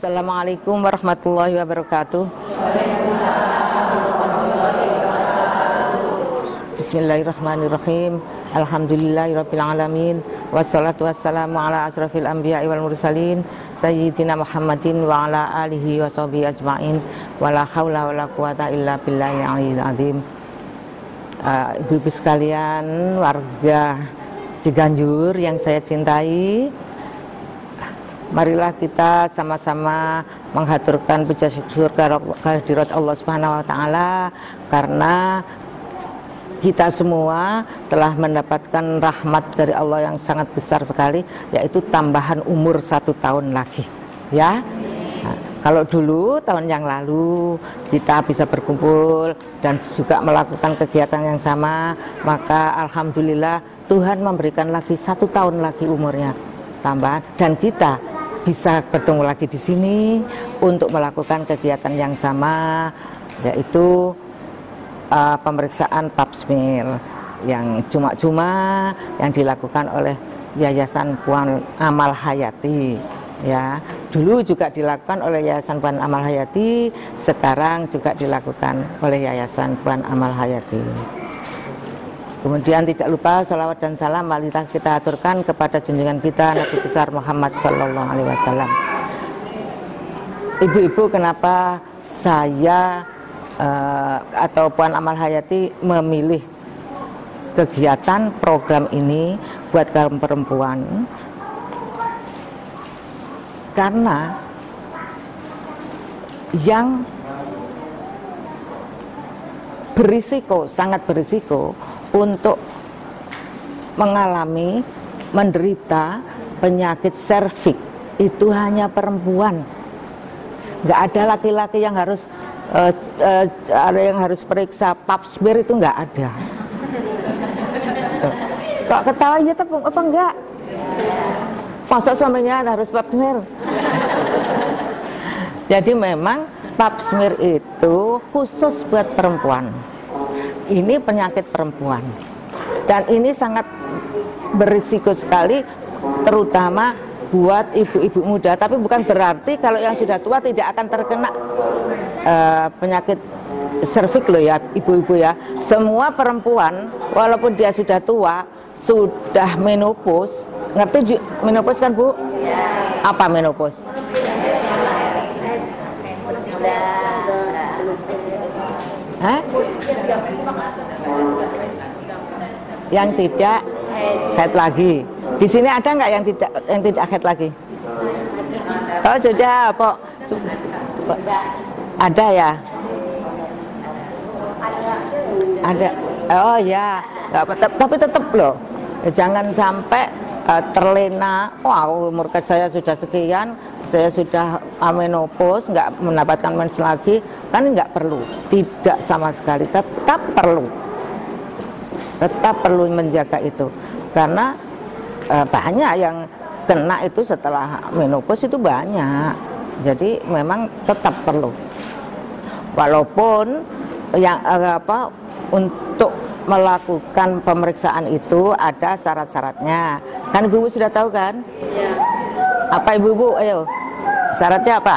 Assalamualaikum warahmatullahi wabarakatuh. Bismillahirrahmanirrahim. Alhamdulillahirabbil alamin. Wassalatu wassalamu ala asrofil anbiya'i wal mursalin sayyidina Muhammadin wa ala alihi wa sahbihi ajma'in. Wala haula wala quwata illa billahil aliyyil azim. Ibu-ibu sekalian, warga Ciganjur yang saya cintai, marilah kita sama-sama menghaturkan puja syukur kehadirat Allah Subhanahu wa taala karena kita semua telah mendapatkan rahmat dari Allah yang sangat besar sekali, yaitu tambahan umur 1 tahun lagi. Ya. Nah, kalau dulu tahun yang lalu kita bisa berkumpul dan juga melakukan kegiatan yang sama, maka alhamdulillah Tuhan memberikan lagi 1 tahun lagi umurnya tambahan, dan kita bisa bertemu lagi di sini untuk melakukan kegiatan yang sama, yaitu pemeriksaan pap smear yang cuma-cuma yang dilakukan oleh Yayasan Puan Amal Hayati. Ya, dulu juga dilakukan oleh Yayasan Puan Amal Hayati, sekarang juga dilakukan oleh Yayasan Puan Amal Hayati. Kemudian tidak lupa salawat dan salam marilah kita aturkan kepada junjungan kita Nabi besar Muhammad Sallallahu Alaihi Wasallam. Ibu-ibu, kenapa saya atau Puan Amal Hayati memilih kegiatan program ini buat kaum perempuan? Karena yang berisiko, sangat berisiko untuk menderita penyakit serviks itu hanya perempuan. Nggak ada laki-laki yang harus periksa pap smear, itu nggak ada. Kok ketawa ya apa enggak? Masa suaminya harus pap smear? Jadi memang pap smear itu khusus buat perempuan. Ini penyakit perempuan, dan ini sangat berisiko sekali, terutama buat ibu-ibu muda. Tapi bukan berarti kalau yang sudah tua tidak akan terkena penyakit serviks loh ya ibu-ibu ya. Semua perempuan walaupun dia sudah tua, sudah menopause. Ngerti menopause kan Bu? Apa menopause? Yang tidak haid lagi. Di sini ada nggak yang tidak haid lagi? Oh sudah, Pok. Ada ya? Ada. Oh ya. Tapi tetap loh, jangan sampai terlena. Wah, umur saya sudah sekian, saya sudah menopause, nggak mendapatkan mens lagi, kan nggak perlu. Tidak sama sekali, tetap perlu menjaga itu, karena banyak yang kena itu setelah menopause itu banyak. Jadi memang tetap perlu, walaupun yang untuk melakukan pemeriksaan itu ada syarat-syaratnya. Kan ibu-ibu sudah tahu kan? Iya. Apa ibu-ibu? Ayo. Syaratnya apa?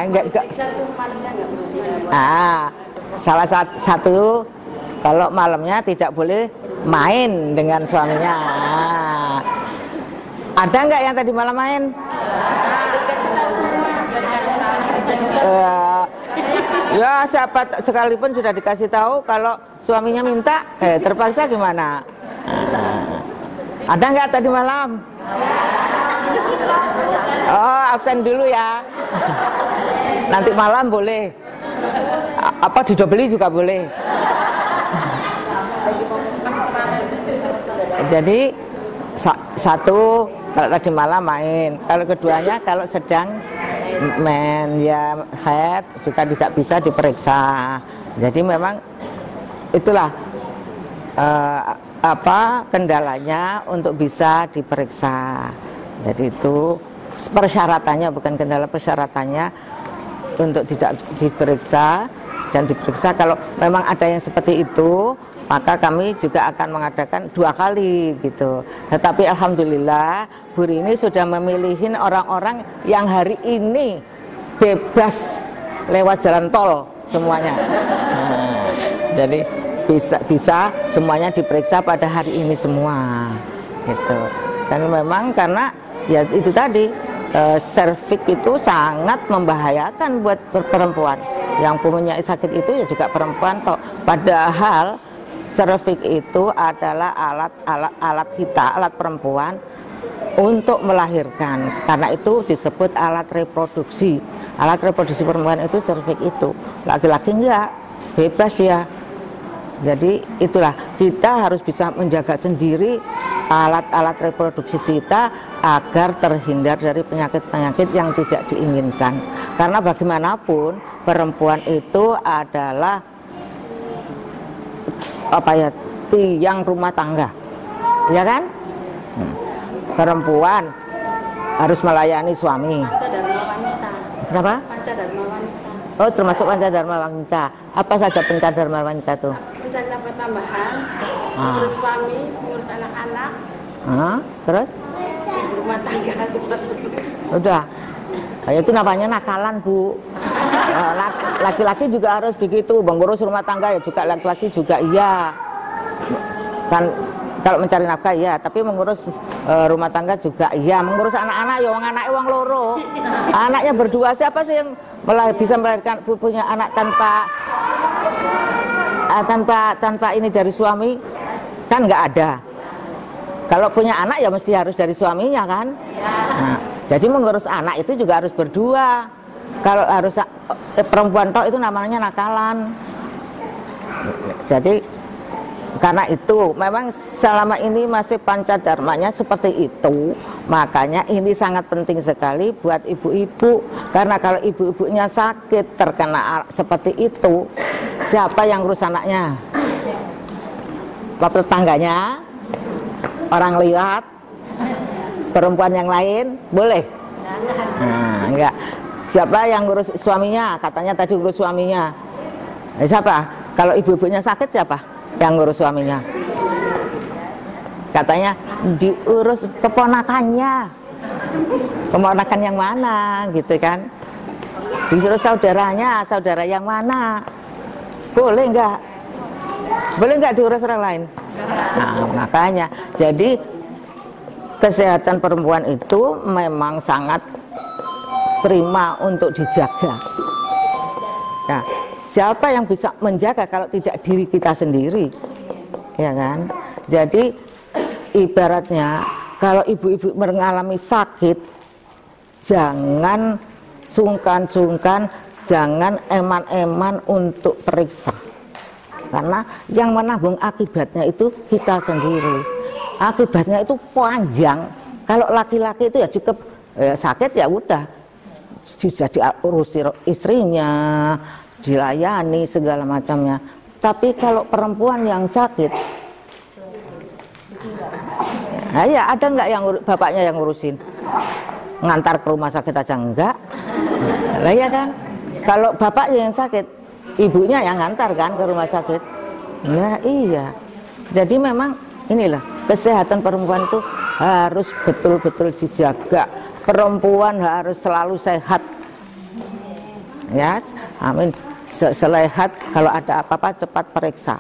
Enggak. Salah satu kalau malamnya tidak boleh main dengan suaminya. Ada enggak yang tadi malam main? Ya siapa sekalipun sudah dikasih tahu, kalau suaminya minta terpaksa gimana? Ada nggak tadi malam? Oh, absen dulu ya. Nanti malam boleh. Apa didobeli juga boleh. Jadi satu, kalau tadi malam main. Kalau keduanya kalau sedang ya haid juga tidak bisa diperiksa. Jadi memang itulah kendalanya untuk bisa diperiksa. Jadi itu persyaratannya, bukan kendala, persyaratannya untuk tidak diperiksa dan diperiksa. Kalau memang ada yang seperti itu, maka kami juga akan mengadakan 2 kali gitu. Tetapi alhamdulillah Bu Rini sudah memilihin orang-orang yang hari ini bebas lewat jalan tol semuanya. Jadi bisa semuanya diperiksa pada hari ini semua gitu. Dan memang karena ya itu tadi, serviks itu sangat membahayakan buat perempuan. Yang punya sakit itu ya juga perempuan toh. Padahal serviks itu adalah alat kita, alat perempuan untuk melahirkan. Karena itu disebut alat reproduksi. Alat reproduksi perempuan itu serviks itu. Laki-laki enggak, bebas dia. Jadi itulah, kita harus bisa menjaga sendiri alat-alat reproduksi kita agar terhindar dari penyakit-penyakit yang tidak diinginkan. Karena bagaimanapun perempuan itu adalah tiang rumah tangga, ya kan? Perempuan harus melayani suami. Kenapa? Pancadharma wanita. Oh, termasuk pancadharma wanita. Apa saja pancadharma wanita tuh? Mencari nafkah tambahan, mengurus suami, mengurus anak-anak, terus? ibu rumah tangga, terus. Udah. Nah, itu namanya nakalan, Bu. Laki-laki juga harus begitu, mengurus rumah tangga ya juga laki-laki juga iya. Kan kalau mencari nafkah iya, tapi mengurus rumah tangga juga iya, mengurus anak-anak ya anaknya wong loro. Anaknya berdua, siapa sih yang bisa melahirkan punya anak tanpa ini dari suami? Kan nggak ada. Kalau punya anak ya mesti harus dari suaminya kan. Nah, jadi mengurus anak itu juga harus berdua. Kalau harus perempuan tok itu namanya nakalan. Jadi karena itu memang selama ini masih pancadharmanya seperti itu. Makanya ini sangat penting sekali buat ibu-ibu. Karena kalau ibu-ibunya sakit terkena seperti itu, siapa yang ngurus anaknya? Tetangganya, orang lihat, perempuan yang lain, boleh? Nah, enggak. Siapa yang ngurus suaminya? Katanya tadi ngurus suaminya. Siapa? Kalau ibu-ibunya sakit siapa yang ngurus suaminya? Katanya diurus keponakannya. Keponakan yang mana gitu kan? Disuruh saudaranya, saudara yang mana? Boleh enggak? Boleh enggak diurus orang lain? Nah, makanya jadi kesehatan perempuan itu memang sangat prima untuk dijaga. Nah, siapa yang bisa menjaga kalau tidak diri kita sendiri, ya kan? Jadi ibaratnya kalau ibu-ibu mengalami sakit, jangan sungkan-sungkan, jangan eman-eman untuk periksa, karena yang menanggung akibatnya itu kita sendiri. Akibatnya itu panjang. Kalau laki-laki itu ya cukup sakit ya udah, bisa diurusi istrinya, dilayani segala macamnya. Tapi kalau perempuan yang sakit, nah ya ada nggak yang bapaknya yang ngurusin? Ngantar ke rumah sakit aja enggak? Lah ya kan? Kalau bapaknya yang sakit, ibunya yang ngantar kan ke rumah sakit? Ya iya. Jadi memang inilah kesehatan perempuan itu harus betul-betul dijaga. Perempuan harus selalu sehat. Ya, amin. Selehat, kalau ada apa-apa cepat periksa.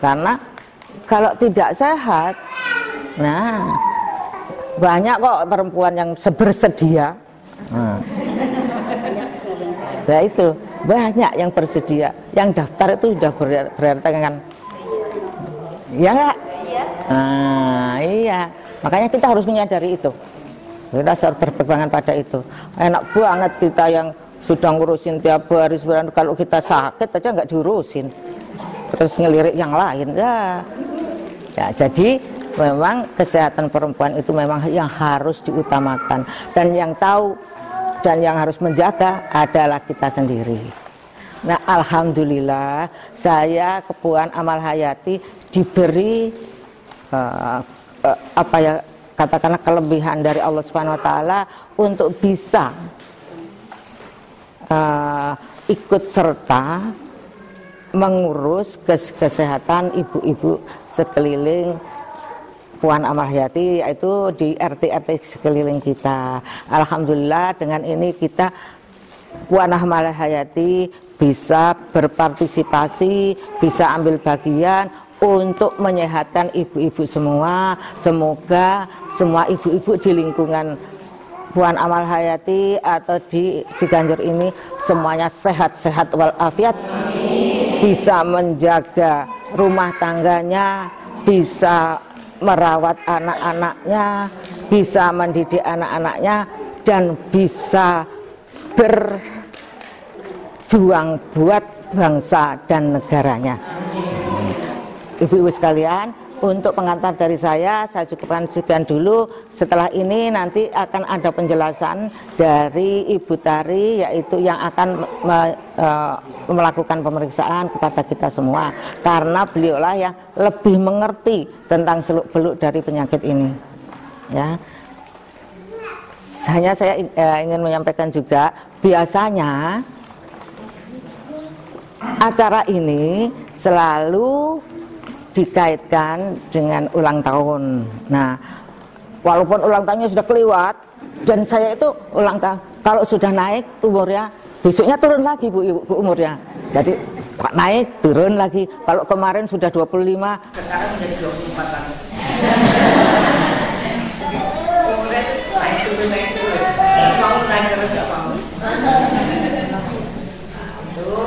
Karena kalau tidak sehat, nah banyak kok perempuan yang bersedia. Nah itu banyak yang bersedia, yang daftar itu sudah berarti kan, ya nggak? Nah, iya, makanya kita harus menyadari itu. Kita harus berpegangan pada itu. Enak banget kita yang sudah ngurusin tiap hari sebenarnya, kalau kita sakit aja nggak diurusin, terus ngelirik yang lain ya. Ya jadi memang kesehatan perempuan itu memang yang harus diutamakan, dan yang tahu dan yang harus menjaga adalah kita sendiri. Nah, alhamdulillah saya Kepuan Amal Hayati diberi apa ya, katakanlah kelebihan dari Allah Subhanahu wa taala untuk bisa ikut serta mengurus kesehatan ibu-ibu sekeliling Puan Amal Hayati, yaitu di RT-RT sekeliling kita. Alhamdulillah dengan ini kita Puan Amal Hayati bisa berpartisipasi, bisa ambil bagian untuk menyehatkan ibu-ibu semua. Semoga semua ibu-ibu di lingkungan Puan Amal Hayati atau di Ciganjur ini semuanya sehat-sehat walafiat, bisa menjaga rumah tangganya, bisa merawat anak-anaknya, bisa mendidik anak-anaknya, dan bisa berjuang buat bangsa dan negaranya. Ibu-ibu sekalian, untuk pengantar dari saya cukupkan sekian dulu. Setelah ini nanti akan ada penjelasan dari Ibu Tari, yaitu yang akan melakukan pemeriksaan kepada kita semua, karena beliaulah yang lebih mengerti tentang seluk-beluk dari penyakit ini. Ya, hanya saya ingin menyampaikan juga, biasanya acara ini selalu dikaitkan dengan ulang tahun. Nah, walaupun ulang tahunnya sudah kelewat, dan saya itu ulang tahun, kalau sudah naik umurnya, besoknya turun lagi Bu umurnya. Jadi naik, turun lagi. Kalau kemarin sudah 25, sekarang menjadi 24 lagi. Umurnya itu naik turun, naik turun. Mau naik terus nggak mau. Itu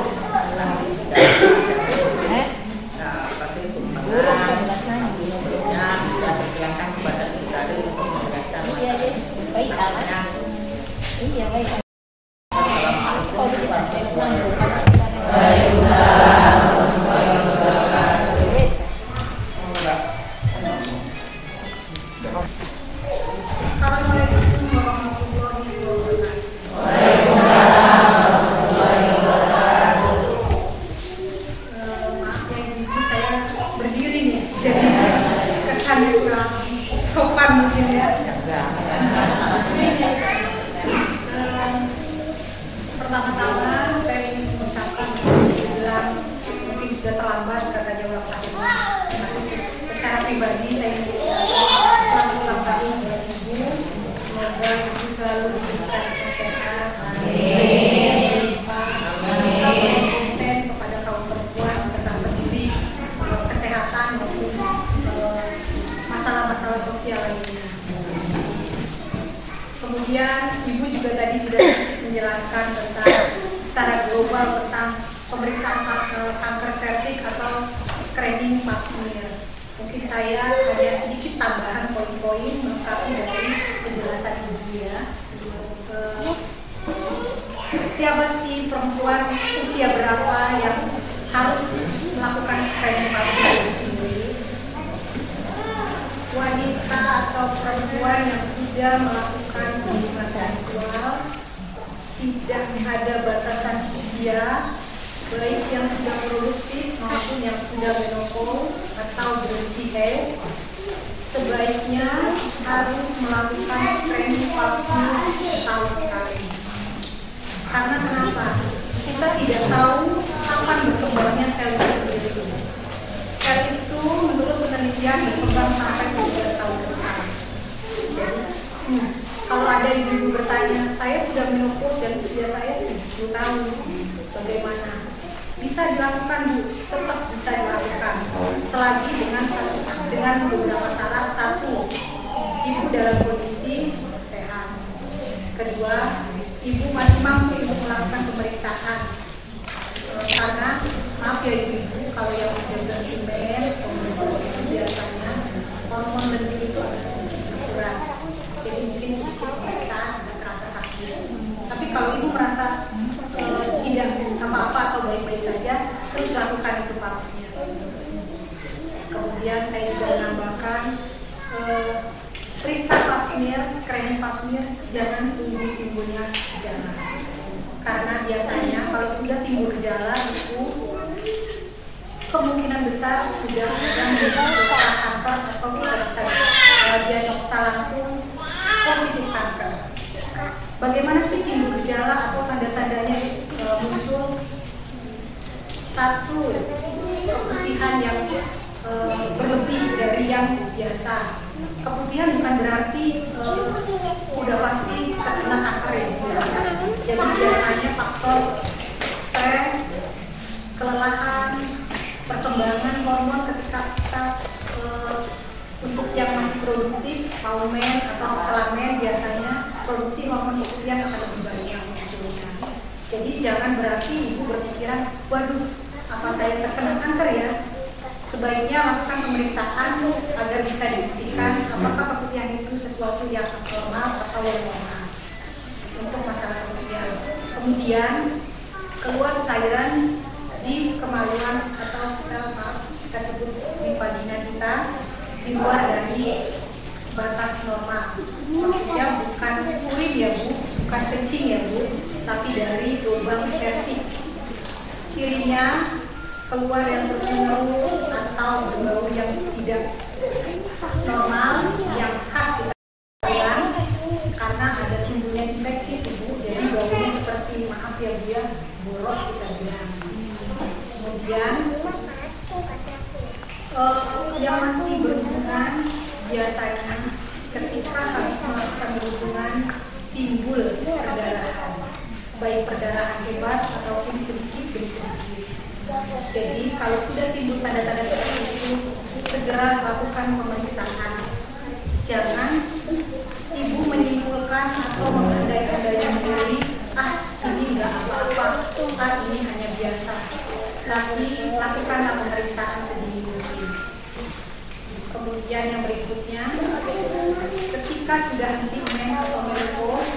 pertama-tama saya ingin mengucapkan bilang mungkin sudah terlambat katanya ulang tahun. Secara pribadi saya ingin selamat ulang tahun buat Ibu. Semoga Ibu selalu diberikan kesehatan. Amin. Konsisten kepada kaum perempuan serta peduli kesehatan maupun masalah-masalah sosial lainnya. Kemudian Ibu juga tadi sudah menjelaskan tentang secara global tentang pemeriksaan kanker serviks atau screening pap smear. Mungkin saya hanya sedikit tambahan poin-poin melengkapi dari penjelasan Ibu ya. Siapa sih perempuan usia berapa yang harus melakukan screening pap smear sendiri? Wanita atau perempuan yang sudah melakukan hubungan seksual, tidak ada batasan usia, baik yang sudah produktif maupun yang sudah menopause atau berhenti haid, sebaiknya harus melakukan screening pap smear setahun sekali. Karena kenapa? Kita tidak tahu kapan berkembangnya sel itu sendiri. Sel itu menurut penelitian berkembang sampai 3 tahun ke depan. Jadi, kalau ada ibu-ibu bertanya, saya sudah menopause dan usia saya 70 tahun, bagaimana? Bisa dilakukan Bu, tetap bisa dilakukan. Selagi dengan beberapa syarat. Satu, ibu dalam kondisi sehat. Kedua, ibu masih mampu untuk melakukan pemeriksaan. Karena maaf ya ibu, kalau yang sudah berhubungan itu biasanya hormon lendir itu agak sedikit kurang. Jadi mungkin pemeriksaan agak terasa sakit. Tapi kalau ibu merasa tidak apa-apa atau baik-baik saja, terus lakukan itu pap smear. Kemudian saya juga menambahkan periksa pap smear, screening pap smear, jangan tunggu timbulnya gejala. Karena biasanya kalau sudah timbul gejala itu kemungkinan besar sudah menjadi kanker atau kita bisa diagnosa langsung positif kanker. Bagaimana sih timbul gejala atau tanda-tandanya muncul satu keputihan yang berlebih dari yang biasa. Keputihan bukan berarti udah pasti terkena kanker ya. Jadi biasanya faktor stres, kelelahan, perkembangan hormon ketika kita untuk yang masih produktif, paumen atau setelah men biasanya produksi hormon keputihan akan lebih banyak munculnya. Jadi jangan berarti ibu berpikiran, waduh, apa saya terkena kanker ya? Sebaiknya lakukan pemeriksaan agar bisa dibuktikan apakah keputihan itu sesuatu yang abnormal atau yang normal untuk masalah keputihan. Kemudian keluar cairan di kemaluan atau kita sebut di vagina kita di luar dari batas normal. Maksudnya bukan urin ya Bu, bukan kencing ya Bu, tapi dari lubang septic. Cirinya keluar yang terus-menerus atau berbau yang tidak normal yang khas kita bilang karena ada timbulnya infeksi Bu. Jadi baunya seperti maaf ya Bu ya, boros kita bilang. Kemudian yang masih berhubungan biasanya ketika habis melakukan berhubungan timbul perdarahan, baik perdarahan hebat ataupun sedikit. Jadi kalau sudah timbul tanda-tanda seperti itu, segera lakukan pemeriksaan. Jangan ibu menyimpulkan atau mengandai-andai sendiri, ini nggak apa-apa, ini hanya biasa. Tapi lakukanlah pemeriksaan sedini mungkin. Kemudian yang berikutnya, ketika sudah henti men atau menopause,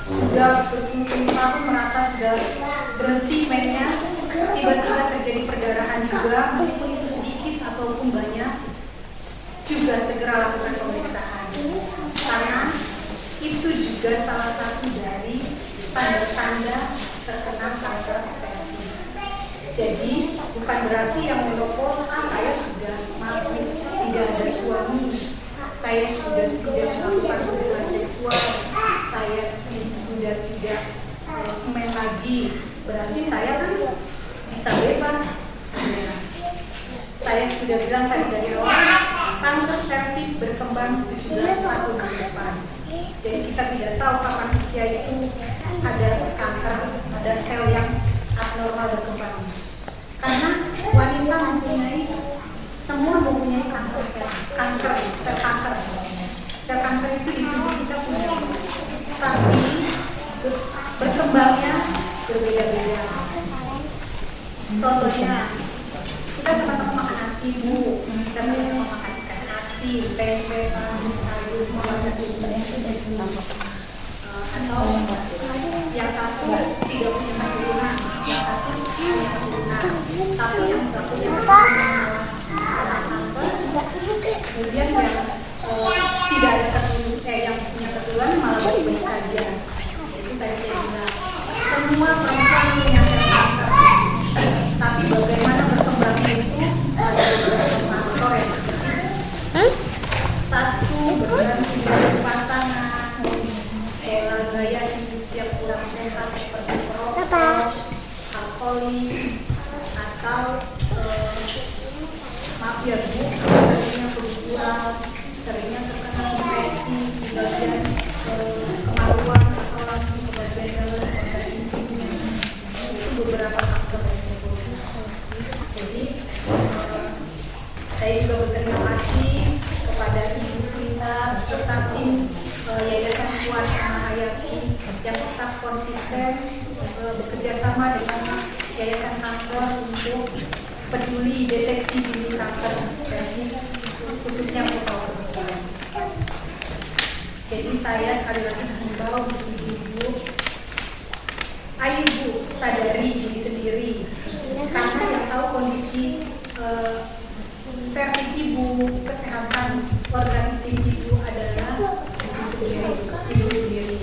sudah berpuluh-puluh merasa sudah berhenti mennya, tiba-tiba terjadi perdarahan juga, meskipun itu sedikit ataupun banyak, juga segera lakukan pemeriksaan. Karena itu juga salah satu dari tanda-tanda terkena kanker versi. Jadi bukan berarti yang menopause, saya sudah mati, tidak ada suami, saya sudah tidak melakukan hubungan seksual, saya sudah tidak main lagi, berarti saya kan bisa bebas. Saya sudah bilang tadi dari awal, kanker cervix berkembang 17 tahun ke depan. Jadi kita tidak tahu kapan usia itu ada kanker, ada sel yang abnormal berkembang. Karena wanita semua mempunyai kanker. Sel kanker itu di tubuh kita punya, tapi berkembangnya berbeda-beda. Contohnya, kita sama-sama makan nasi Bu, kita sama-sama makan ikan asin, tempe, sayur, semua atau yang satu tidak punya keturunan, yang satu punya keturunan, tapi yang nggak punya keturunan malah kanker, kemudian yang tidak ada keturunan, yang punya keturunan malah baik-baik saja. Itu tadi saya bilang, semua perempuan punya sel kanker, tapi bagaimana berkembangnya itu ada beberapa faktor yang satu berganti dari pasangan, gaya hidup yang kurang sehat seperti merokok, alkoholik, atau maaf ya Bu, seringnya berjual, seringnya terkena infeksi di bagian kemaluan atau langsung ke bagian dalam organ intimnya. Itu beberapa faktor resiko. Jadi saya juga berterima kasih kepada Ibu Sinta beserta tim Yayasan Keluarga Mahayati yang tetap konsisten bekerja sama dengan Yayasan Kanker untuk peduli deteksi dini kanker dan khususnya untuk perempuan. Jadi saya sekali lagi mengimbau ibu, ayo Bu sadari diri sendiri, karena yang tahu kondisi versi ibu, kesehatan organ ibu adalah ibu sendiri.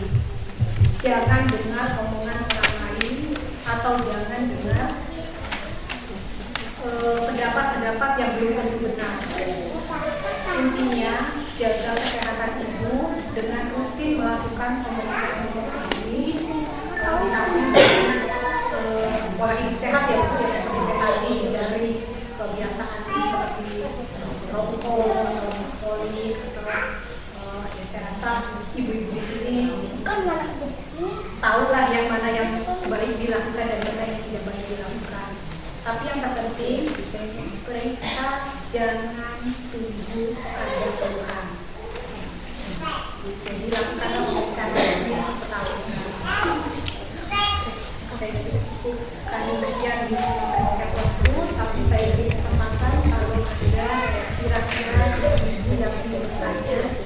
Jangan dengar omongan orang lain atau jangan dengar pendapat-pendapat yang belum tentu benar. Intinya jaga kesehatan ibu dengan rutin melakukan pemeriksaan ini, di samping sehat ya Bu, ya seperti tadi dari kebiasaan seperti rokok atau alkoholik atau ya saya rasa ibu-ibu di sini tahulah yang mana yang baik dilakukan dan mana yang tidak baik dilakukan. Tapi yang terpenting periksa jangan tunggu ada keluhan. Jadi lakukanlah pemeriksaan rutin setahun. Saya cukup kami bagian di waktu, tapi saya beri kesempatan kalau ada kira-kira sudah punya bertanya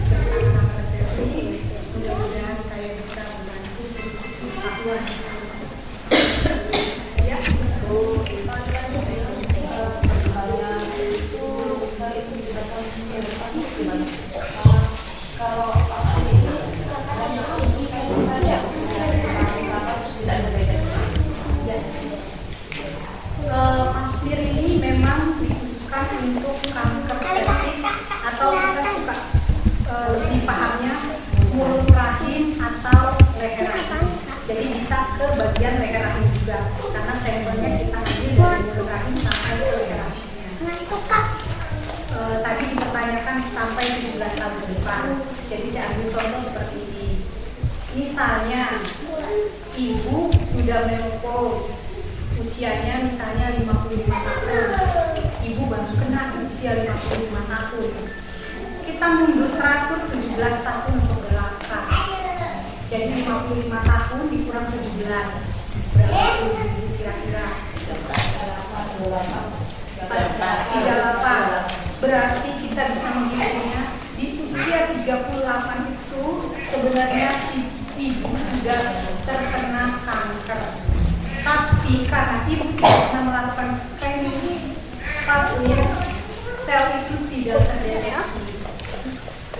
tentang resepsi, mudah-mudahan saya bisa membantu pengetahuan. Ya, Pasmir ini memang dikhususkan untuk kanker cervix atau kita suka lebih pahamnya mulut rahim atau leher rahim. Jadi bisa ke bagian leher rahim juga karena sampelnya kita ambil dari mulut rahim sampai ke leher rahimnya. Tadi dipertanyakan sampai 17 tahun ke depan. Jadi saya ambil contoh seperti ini. Misalnya ibu sudah menopause, usianya misalnya 55 tahun, ibu baru kena di usia 55 tahun. Kita mundur teratur 17 tahun ke belakang. Jadi 55 tahun dikurang 17, berapa ibu kira-kira? 38. Berarti kita bisa menghitungnya di usia 38 itu sebenarnya ibu sudah terkena kanker. Tapi karena ibu tidak pernah melakukan screening, pasnya sel itu tidak terdeteksi.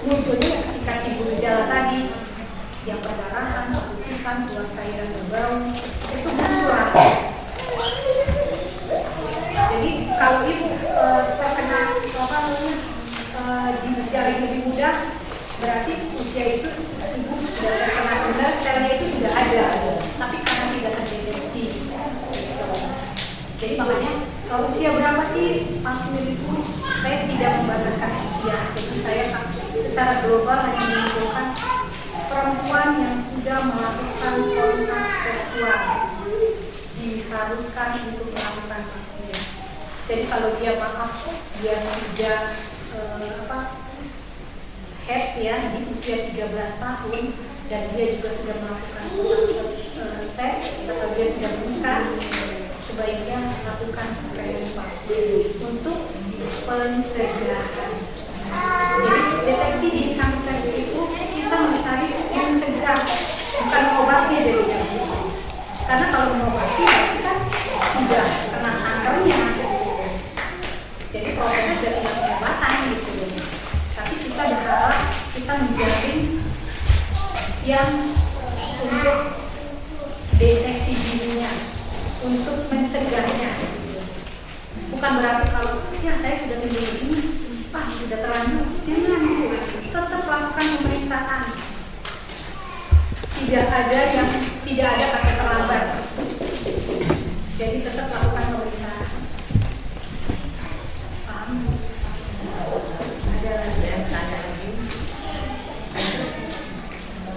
Munculnya ketika ibu gejala tadi, yang perdarahan, keputusan, buang cairan berbau, itu berkurang. Jadi kalau ibu terkena di usia yang lebih muda, berarti usia itu ibu sudah terkena benar, selnya itu sudah ada, tapi karena tidak terdeteksi. Jadi makanya usia berapa sih Pasmir itu? Saya tidak membataskan usia. Jadi saya secara global hanya menunjukkan perempuan yang sudah melakukan kontak seksual diharuskan untuk melakukan Pasmir. Jadi kalau dia dia sudah head ya di usia 13 tahun dan dia juga sudah melakukan seks atau dia sudah menikah, sebaiknya lakukan screening Pasmir untuk pencegahan. Jadi deteksi di kanker itu kita mencari mencegah, bukan mengobati jadinya. Karena kalau mengobati kita sudah kena kankernya. Jadi prosesnya jadi pengobatan gitu. Tapi kita berharap kita menjaring yang untuk deteksi dirinya, untuk mencegahnya. Bukan berarti kalau ya saya sudah ini, sudah terlanjur, jangan tetap lakukan pemeriksaan. Tidak ada kata terlambat. Jadi tetap lakukan pemeriksaan. Paham? Ada lagi yang tanya lagi?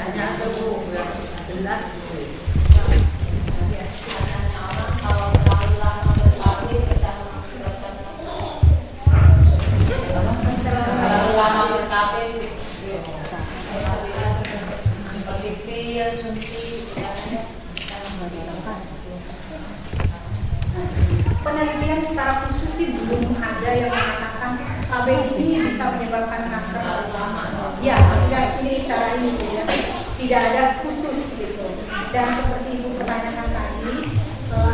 Tanya atau Bu, jelas. Ya, silakan orang kalau terlalu lama berlalu bisa mengakibatkan terlalu lama berkabin. Seperti pil, suntik, penelitian secara khusus sih belum ada yang mengatakan KB ini bisa menyebabkan kanker. Ya, ini secara ini ya, tidak ada khusus gitu. Dan seperti Ibu pertanyakan tadi,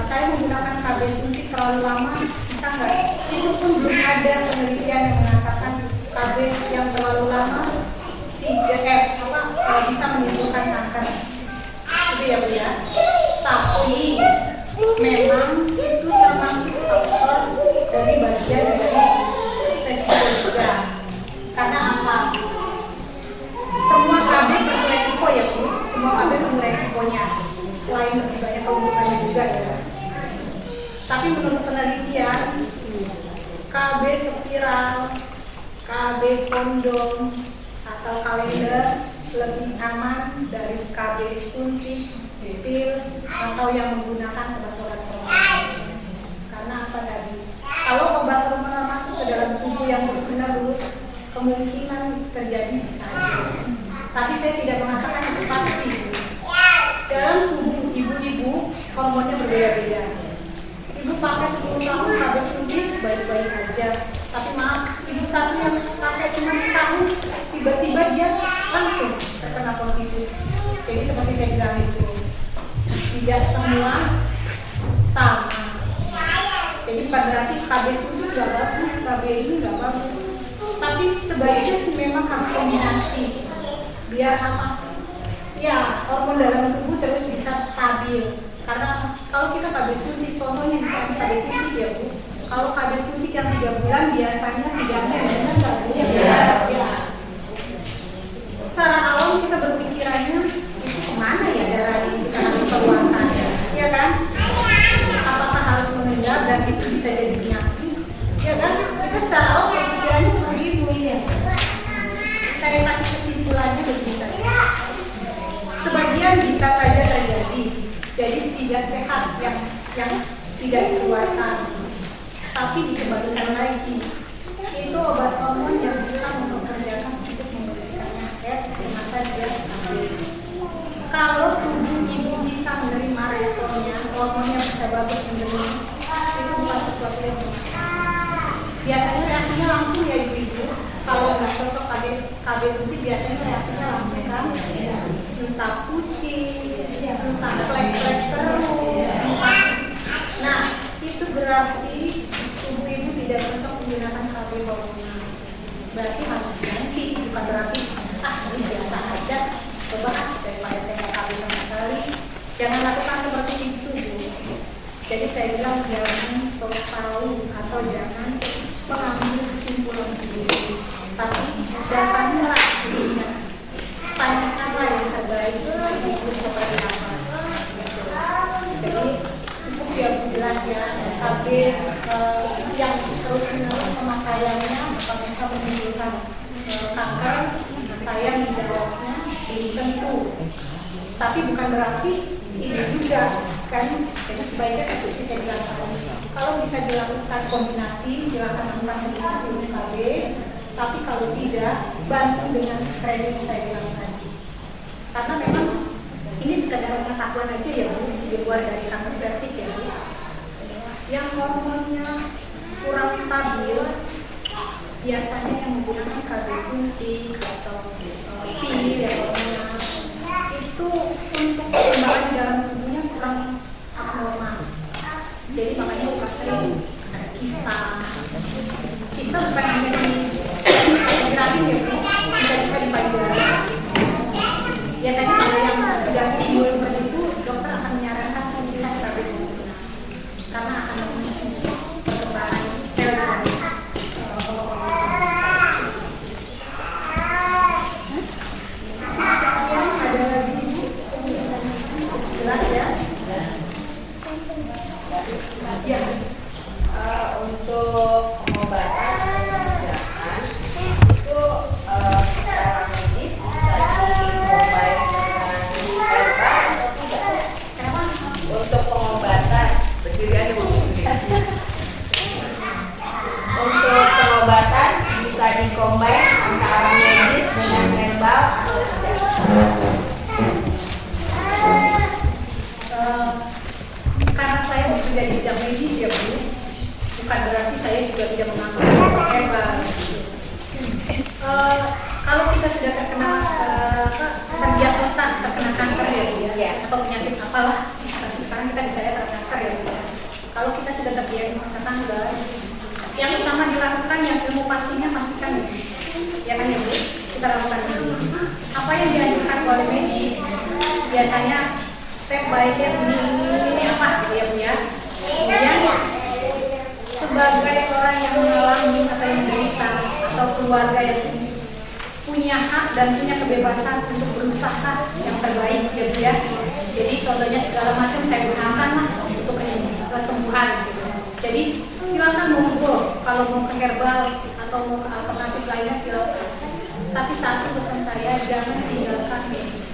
saya menggunakan KB suntik terlalu lama, bisa nggak? Itu pun belum ada penelitian yang mengatakan KB yang terlalu lama bisa menimbulkan kanker. Itu ya Bu ya. Tapi memang itu termasuk faktor dari bagian dari resiko juga. Karena apa? Semua KB penuh resiko ya Bu. Semua KB penuh resikonya. Selain lebih banyak keuntungannya juga ya. KB spiral, KB kondom atau kalender lebih aman dari KB suntik, pil atau yang menggunakan obat-obat hormonal. Karena apa tadi? Kalau obat hormonal masuk ke dalam tubuh yang terus-menerus, kemungkinan terjadi bisa. Tapi saya tidak mengatakan itu pasti. Dalam tubuh ibu-ibu hormonnya berbeda-beda. Ibu pakai 10 tahun KB suntik baik-baik aja. Tapi maaf, ibu satu yang pakai cuma setahun, tiba-tiba dia langsung terkena positif. Jadi seperti saya bilang itu, tidak semua sama. Jadi bukan berarti KB suntik nggak bagus, KB ini nggak bagus. Tapi sebaiknya sih memang harus kombinasi. Biar apa? Ya, hormon dalam tubuh terus bisa stabil. Karena kalau kita KB suntik, contohnya misalnya KB suntik ya Bu, kalau KB suntik yang 3 bulan biasanya 3 bulan nggak Bu? Ya. Secara awam kita berpikirannya itu kemana ya darah ini kita harus keluarkan, ya kan? Apakah harus mengendap dan itu bisa jadi penyakit? Ya kan? Kita secara awam berpikirannya seperti itu ya. Saya kasih kesimpulannya begini saja. Sebagian bisa saja terjadi. Jadi tidak sehat yang tidak dikeluarkan, tapi dikembalikan lagi. Itu obat hormon yang bisa mempekerjakan untuk memberikannya maka dia stabil. Kalau tubuh ibu bisa menerima responnya, hormonnya bisa bagus menerima, itu bukan sesuatu yang biasanya reaksinya langsung ya ibu-ibu. Kalau nggak cocok KB suntik biasanya reaksinya langsung kan, entah pusing, entah flek-flek terus. Nah, itu berarti tubuh ibu tidak cocok menggunakan KB hormonal. Berarti harus diganti, bukan berarti ini biasa aja, coba daripada saya nggak KB sama sekali. Jangan lakukan seperti itu Bu. Jadi saya bilang jangan sok tahu atau jangan mengambil kesimpulan sendiri. Tapi datanglah dirinya, tanyakanlah yang terbaik itu seperti apa. Jadi cukup ya jelas ya, tapi yang terus-menerus pemakaiannya bukan bisa menimbulkan kanker, saya menjawabnya belum tentu. Tapi bukan berarti ini juga kan, jadi sebaiknya itu bisa dilakukan. Kalau bisa dilakukan kombinasi, silakan lakukan kombinasi untuk KB. Tapi kalau tidak, bantu dengan training saya bilang tadi. Karena memang ini sekedar pengetahuan aja ya Bu, di luar dari kanker cervix ya Bu. Yang hormonnya kurang stabil, biasanya yang menggunakan KB suntik atau pil ya hormonal, itu untuk perkembangan di dalam tubuhnya kurang abnormal. Jadi makanya suka sering ada kisah bukan hanya gratis ya Bu, bisa di payudara. Biasanya kalau yang sudah timbul seperti itu, dokter akan menyarankan suntikan KB hormonal karena akan memicu perkembangan sel dan ada lagi jelas ya. Ya, untuk pengobatan jangan itu secara medis bisa dikombin dengan herbal atau tidak? Untuk pengobatan berdiri aja Bu. Untuk pengobatan bisa dikombin antara medis dengan herbal atau tidak? Karena saya bekerja di bidang medis ya Bu, bukan berarti saya juga tidak menganggap herbal. Kalau kita sudah terkena terdiagnosa terkena kanker ya Bu ya, atau penyakit apalah, sekarang kita bicara terkena kanker ya Bu. Kalau kita sudah terdiagnosa kanker, yang utama dilakukan yang ilmu pastinya pastikan ya kan ya Bu, kita lakukan dulu. Apa yang dianjurkan oleh medis biasanya step by step ini apa gitu ya Bu ya. Kemudian sebagai orang yang mengalami atau yang menderita atau keluarga yang punya hak dan punya kebebasan untuk berusaha yang terbaik ya Bu ya. Jadi contohnya segala macam saya gunakan lah untuk kesembuhan gitu. Jadi silakan mengumpul. Kalau Kalau mau ke herbal atau mau ke alternatif lainnya silakan. Tapi satu pesan saya, jangan tinggalkan medis.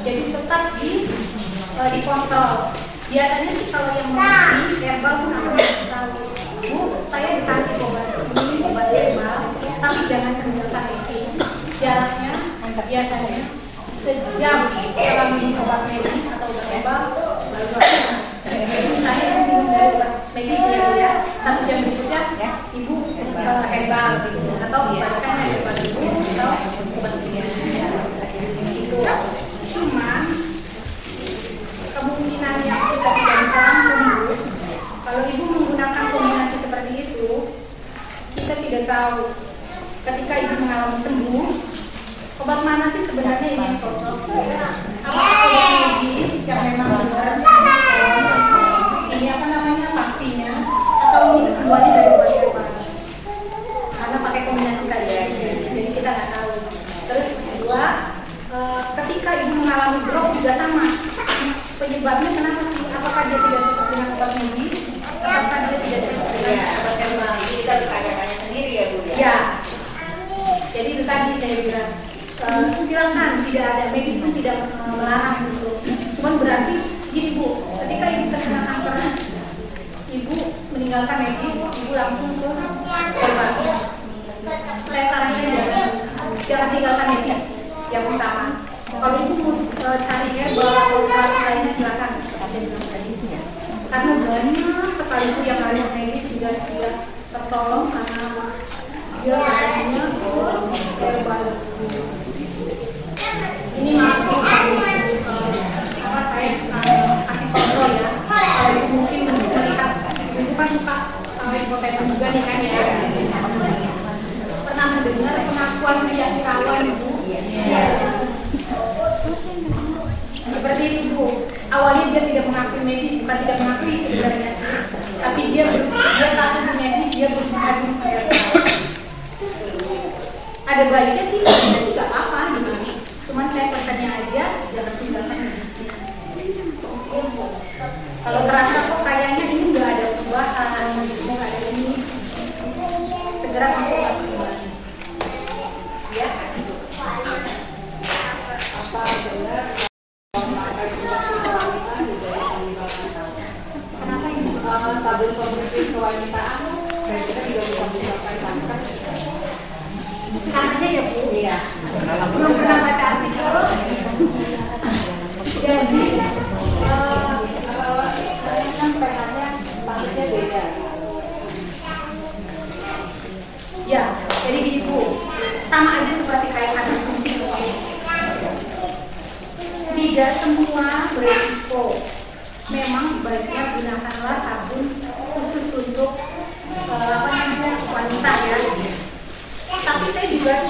Jadi tetap dikontrol. Biasanya sih kalau yang mau herbal pun akan tahu. Bu, saya dikasih obat ini, obat herbal, tapi jangan tinggalkan medis. Jaraknya biasanya sejam setelah minum obat medis atau obat herbal baru lakukan. Jadi saya minum dari obat medis ya, 1 jam berikutnya ibu herbal gitu, atau dibalikannya herbal ibu atau obat kimia itu. Cuman kemungkinan yang sudah dijalankan sembuh, kalau ibu menggunakan kombinasi seperti itu, kita tidak tahu ketika ibu mengalami sembuh, obat mana sih sebenarnya ini yang cocok? Apakah obat medis yang memang benar ini apa namanya pastinya, atau ini keduanya dari obat herbal? Karena pakai kombinasi saja, jadi kita nggak tahu. Terus kedua, ketika ibu mengalami drop juga sama. Penyebabnya kenapa sih? Apakah dia tidak cocok dengan obat medis? Apakah dia tidak cocok dengan obat herbal? Kita bertanya-tanya sendiri ya Bu ya. Ya. Jadi itu tadi saya bilang, silakan, tidak ada medis itu tidak melarang gitu. Cuman berarti gini Bu, ketika ibu terkena kanker, ibu meninggalkan medis, ibu langsung ke herbal. Saya sarankan jangan tinggalkan medis yang utama. Kalau ibu mau cari herbal atau cari lainnya silakan. Karena banyak sekali itu yang harus medis juga tidak tertolong karena dia adanya herbal. Ini masuk apa saya kasih contoh ya. Kalau ibu mungkin melihat ibu kan suka hipotesis juga nih kan ya. Pernah mendengar pengakuan yang kawan ibu? Seperti itu Bu. Awalnya dia tidak mengakui medis, bukan tidak mengakui sebenarnya, tapi dia takut medis, dia berusaha ada baiknya sih, kita juga apa gimana. Cuman saya pesannya aja, jangan tinggalkan medisnya. Kalau terasa kok kayaknya ini nggak ada perubahan, nggak ada ini, segera masuk ke perubahan. Ya. Apa benar? Kenapa ini? Tabel kognitif kewanitaan dan kita juga bisa menggunakan kanker. Katanya ya Bu, iya. Belum pernah baca artikel. Jadi kan pH-nya maksudnya beda. Ya, jadi gini Bu, sama aja seperti kayak konsumsi. Tidak semua berisiko. Memang sebaiknya gunakanlah sabun khusus untuk wanita ya. Tapi saya juga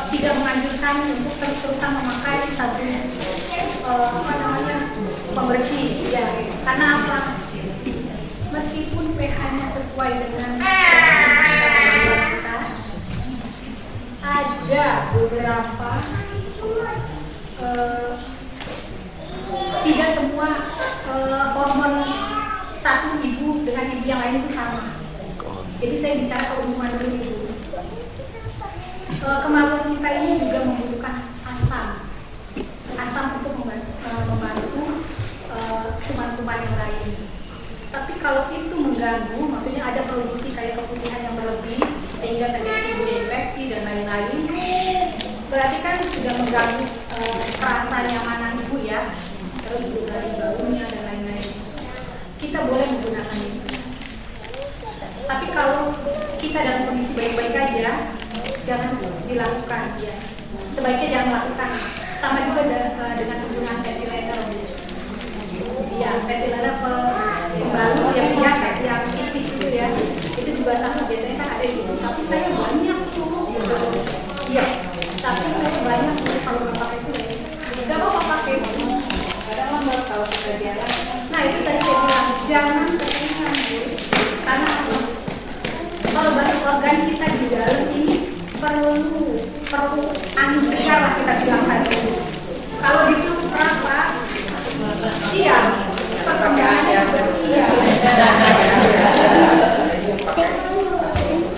tidak menganjurkan untuk terus-terusan memakai sabun pembersih ya. Karena apa? Meskipun pH-nya sesuai dengan kita, ada beberapa tidak semua hormon satu ibu dengan ibu yang lain itu sama. Jadi saya bicara keumuman dulu ibu. Kemaluan kita ini juga membutuhkan asam untuk membantu kuman-kuman yang lain. Tapi kalau itu mengganggu, maksudnya ada produksi kayak keputihan yang berlebih sehingga terjadi timbul infeksi dan lain-lain, berarti kan sudah mengganggu rasa nyamanan ibu ya, terus juga dari baunya dan lain-lain. Kita boleh menggunakan itu. Tapi kalau kita dalam kondisi baik-baik aja, jangan dilakukan ya. Sebaiknya jangan lakukan. Sama juga dengan penggunaan ventilator. Ya, ventilator yang baru yang biasa yang tipis itu ya, itu juga sama biasanya kan ada itu. Tapi saya banyak tuh. Iya. Tapi saya banyak tuh kalau nggak pakai itu. Nggak apa-apa pakai. Ada nomor kalau kita jalan. Nah itu tadi saya bilang jangan keseringan Bu. Karena kalau banyak organ kita di dalam ini perlu angin segar lah kita bilang tadi. Kalau gitu apa? Iya, perkembangannya iya.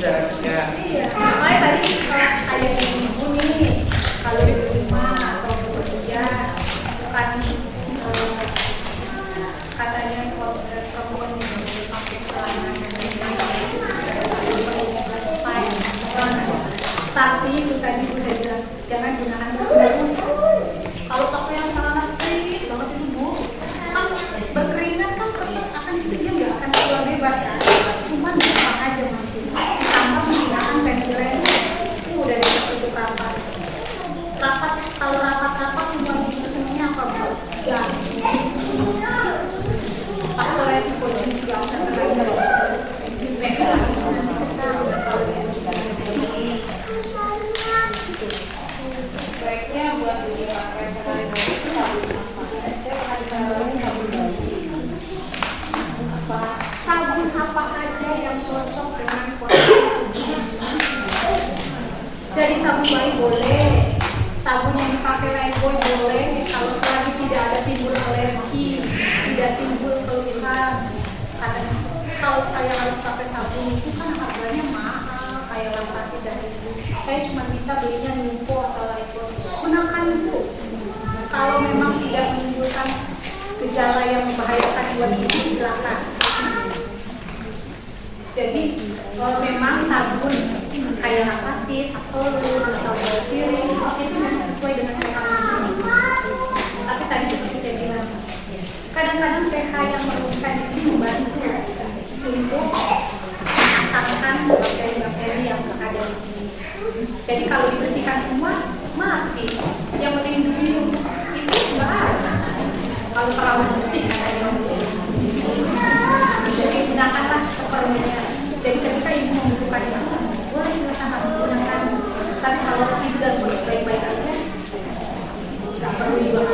jarang juga. Iya, makanya tadi kayak ibu nih, kalau di rumah atau bekerja, bukan katanya perempuan yang pakai celana tapi itu tadi udah bilang jangan gunakan terus. Kalau pakai yang celana strip banget itu bu, kan berkeringat kan tetap akan dia nggak akan keluar bebas kan, cuman gampang aja masih tambah menggunakan pensilen itu udah ditutup rapat kalau rapat cuma gitu semuanya apa bu? Ya faktor resiko yang terkait Baiknya buat dipakai sehari-hari itu sabun apa aja yang cocok dengan kondisi. Jadi sabun bayi boleh, sabun yang dipakai Lifebuoy boleh kalau selagi tidak ada timbul alergi, tidak timbul keluhan. Katanya kalau saya harus pakai sabun itu kan harganya mahal, kayak Lantasi dan itu. Saya cuma bisa belinya Nyumpo atau Lifebuoy. Gunakan itu. Kalau memang tidak menimbulkan gejala yang membahayakan buat ibu, silakan. Jadi memang sabun kayak Lantasi, Absolut, atau Bolsirin itu memang sesuai dengan pH. Tapi tadi seperti saya bilang, kadang-kadang pH yang merugikan itu membantu untuk menangkal bakteri-bakteri yang ada di sini. Jadi kalau dibersihkan semua mati. Yang melindungi itu nggak ada. Kalau terlalu bersih ada yang jadi gunakanlah seperlunya. Jadi ketika ibu membutuhkan itu, boleh silakan menggunakan. Tapi kalau ibu dan boleh baik-baik aja, nggak perlu juga.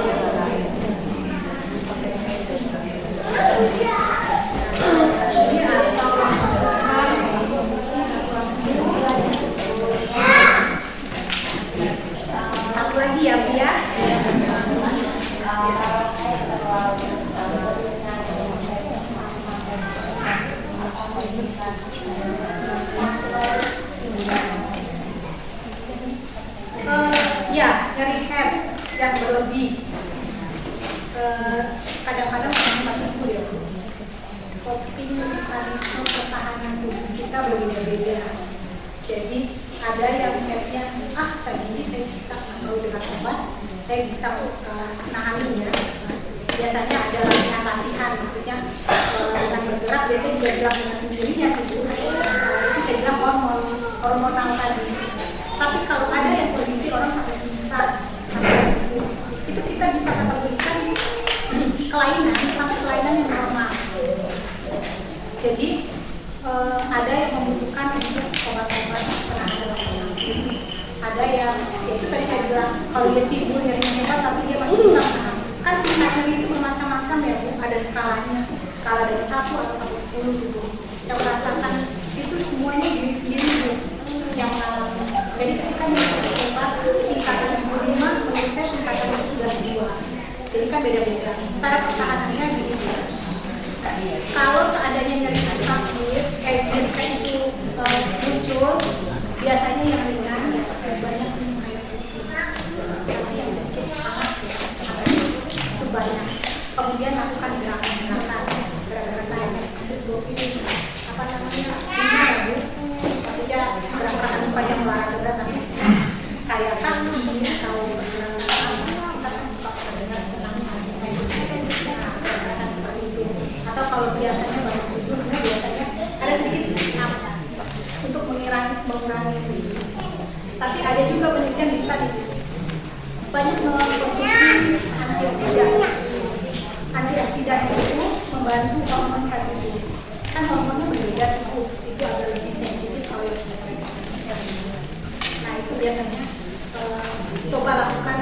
Satu lagi ya Bu ya. Ya, nyeri head yang berlebih. Kadang-kadang tempat itu ya Bu. Coping mekanisme pertahanan tubuh kita berbeda-beda. Jadi ada yang headnya, tadi saya bisa kalau dengan obat, saya bisa nahanin ya. Biasanya ada latihan, maksudnya dengan bergerak biasanya juga gerak dengan sendirinya tubuh. Itu saya bilang hormonal tadi. Tapi kalau ada yang kondisi orang sampai pingsan, itu kita bisa kategorikan kelainan, tapi kelainan yang normal. Jadi ada yang membutuhkan untuk obat-obat penanganan penyakit. Ada yang, itu tadi saya bilang, kalau dia sibuk nyerinya hebat tapi dia masih bisa menahan. Kan nyeri itu bermacam-macam ya Bu, ada skalanya, skala dari 1 atau sampai 10 gitu. Yang merasakan itu semuanya diri sendiri Bu, yang mengalami. Jadi ketika dia obat tingkatan 25, menurut saya tingkatan itu sudah 2. Jadi kan beda-beda. Cara pertahanannya gini. Kalau seadanya nyeri sakit, kayak itu muncul, biasanya yang ringan ya banyak minum air putih. Tapi yang sedikit hangat itu banyak. Kemudian lakukan gerakan-gerakan itu apa namanya? Ini ya Bu, maksudnya gerakan bukan yang olahraga berat tapi kayak kaki atau gerakan kita kan suka terdengar senang atau kalau biasanya banyak tidur, biasanya ada sedikit untuk mengurangi itu. Tapi ada juga penelitian bisa banyak mengkonsumsi antioksidan itu membantu hormon tubuh. Kan hormonnya berbeda tubuh, itu agak lebih sensitif kalau yang nah itu biasanya coba lakukan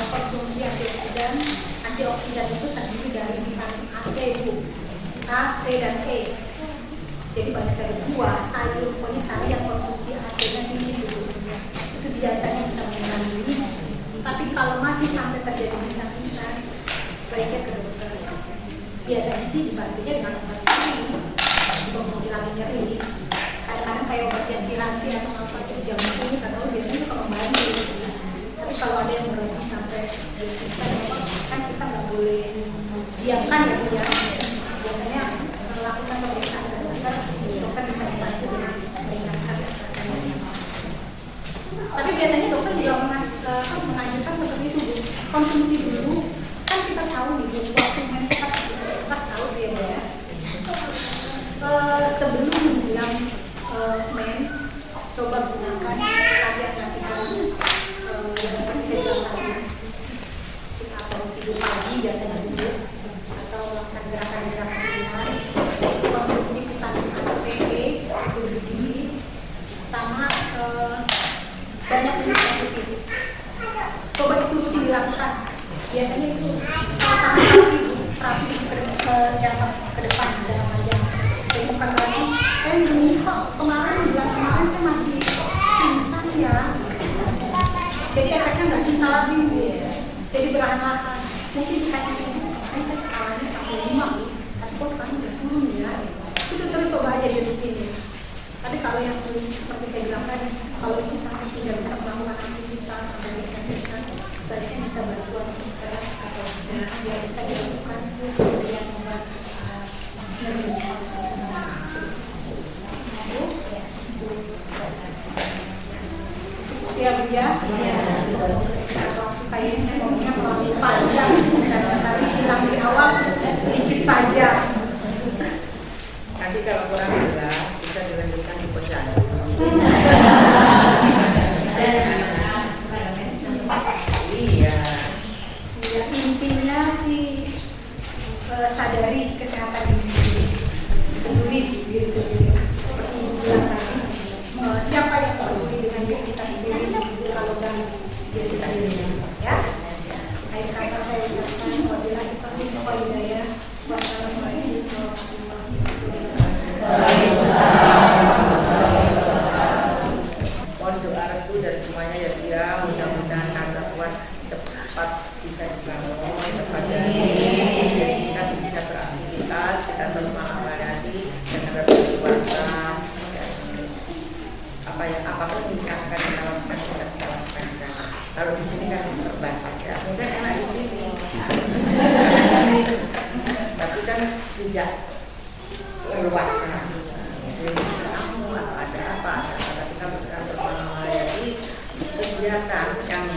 konsumsi antioksidan. Antioksidan itu terdiri dari vitamin A, C, Bu. A, C, dan E. Jadi banyak dari buah, sayur, pokoknya sayur yang konsumsi A-nya tinggi dulu. Itu biasanya bisa mengurangi ini. Tapi kalau masih sampai terjadi bisa baiknya ke dokter. Biasanya sih dibantunya dengan obat ini untuk menghilangkan nyeri. Kadang-kadang kayak obat yang ganti atau apa itu jam ini atau biasanya suka membantu. Tapi kalau ada yang berhenti sampai kan kita nggak boleh diamkan ya Bu ya. Biasanya melakukan pemeriksaan ke dokter, dokter bisa membantu dengan meringankan. Tapi biasanya dokter juga mengajukan seperti itu Bu, konsumsi dulu. Kan kita tahu nih Bu, waktu kita tahu dia ya. Sebelum bilang men, coba gunakan latihan yang seperti atau tidur pagi biasanya dulu, atau melakukan gerakan-gerakan ringan, konsumsi vitamin A, PP, berdiri, sama banyak minum air putih. Coba itu rutin dilakukan. Biasanya itu sama terapi ke depan dalam panjang. Jadi bukan berarti saya begini kok kemarin bulan kemarin saya masih pingsan ya. Jadi efeknya nggak bisa lagi gitu. Jadi berlahan-lahan. Mungkin dikasih saya skalanya sampai 5, tapi kok sekarang udah turun ya. Itu terus coba aja di rutin. Tapi kalau yang seperti saya bilang tadi, kalau itu sampai tidak bisa melakukan aktivitas atau aktivitas, sebaiknya bisa bantuan dokter atau biar bisa dilakukan ujian obat ya Bu ya. Kayaknya saya ngomongnya terlalu panjang, tapi bilang di awal sedikit saja. Nanti kalau kurang jelas bisa dilanjutkan di posyandu. Iya. Ya, intinya sih sadari kesehatan diri, peduli diri sendiri. Seperti yang bilang tadi, siapa yang peduli dengan diri kita sendiri kalau dan diri kita sendiri, ya. Akhir kata saya ucapkan wabillahi taufiq wal hidayah. Wassalamualaikum warahmatullahi wabarakatuh. Mohon doa restu dari semuanya ya dia, mudah-mudahan kata kuat cepat bisa dibangun kepada kita bisa beraktivitas, kita terus mengamalkan dan harus berpuasa dan apapun yang akan kita lakukan kita lakukan. Kalau di sini kan terbatas ya, mungkin enak di sini, tapi kan tidak luas. Ada apa? Kita bergerak bermengalayani kegiatan yang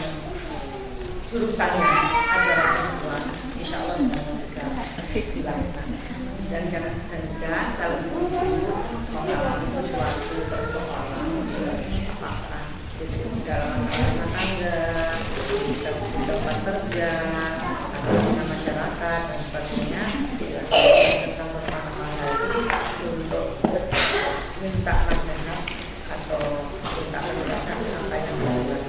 jurusannya ajaran Tuhan, insya Allah bisa dilakukan. Dan jangan segan kalau mengalami sesuatu persoalan apa-apa, jadi segala rumah tangga, bisa tempat kerja, dengan masyarakat dan sebagainya, tentang bermengalayani untuk minta nasihat atau minta penjelasan apa yang dilakukan.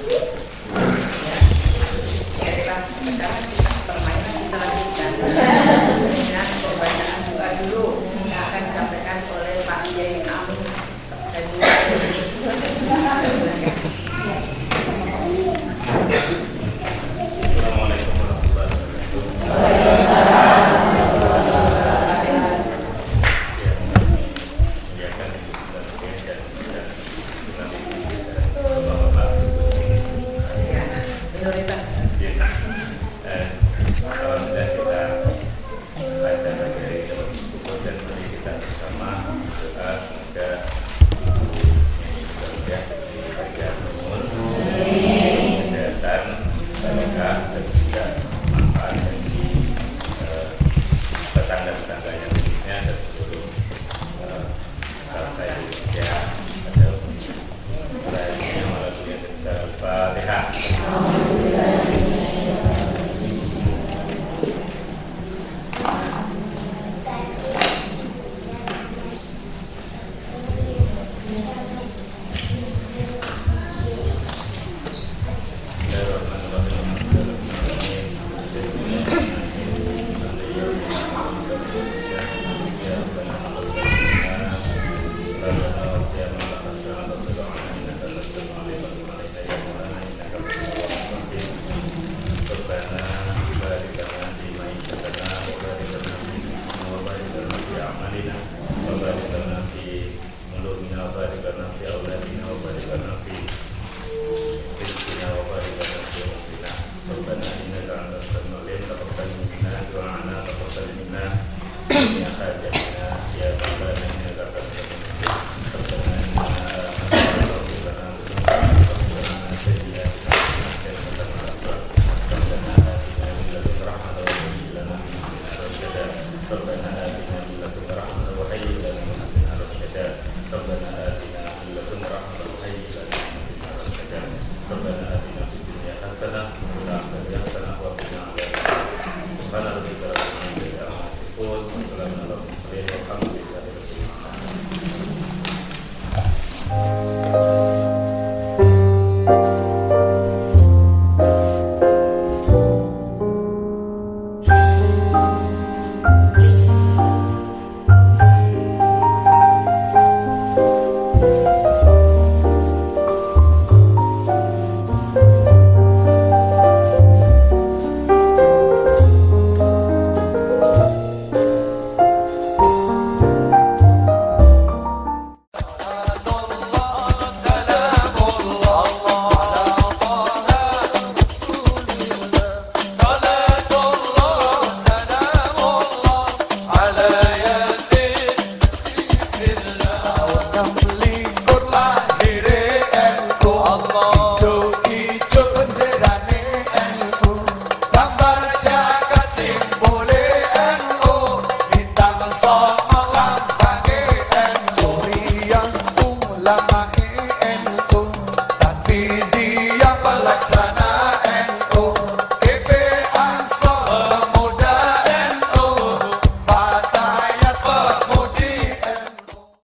Ya, sekarang kita permainan kita lanjutkan dengan pembacaan doa dulu yang akan disampaikan oleh Pak Kiai Amin. Assalamualaikum warahmatullahi terlaksana.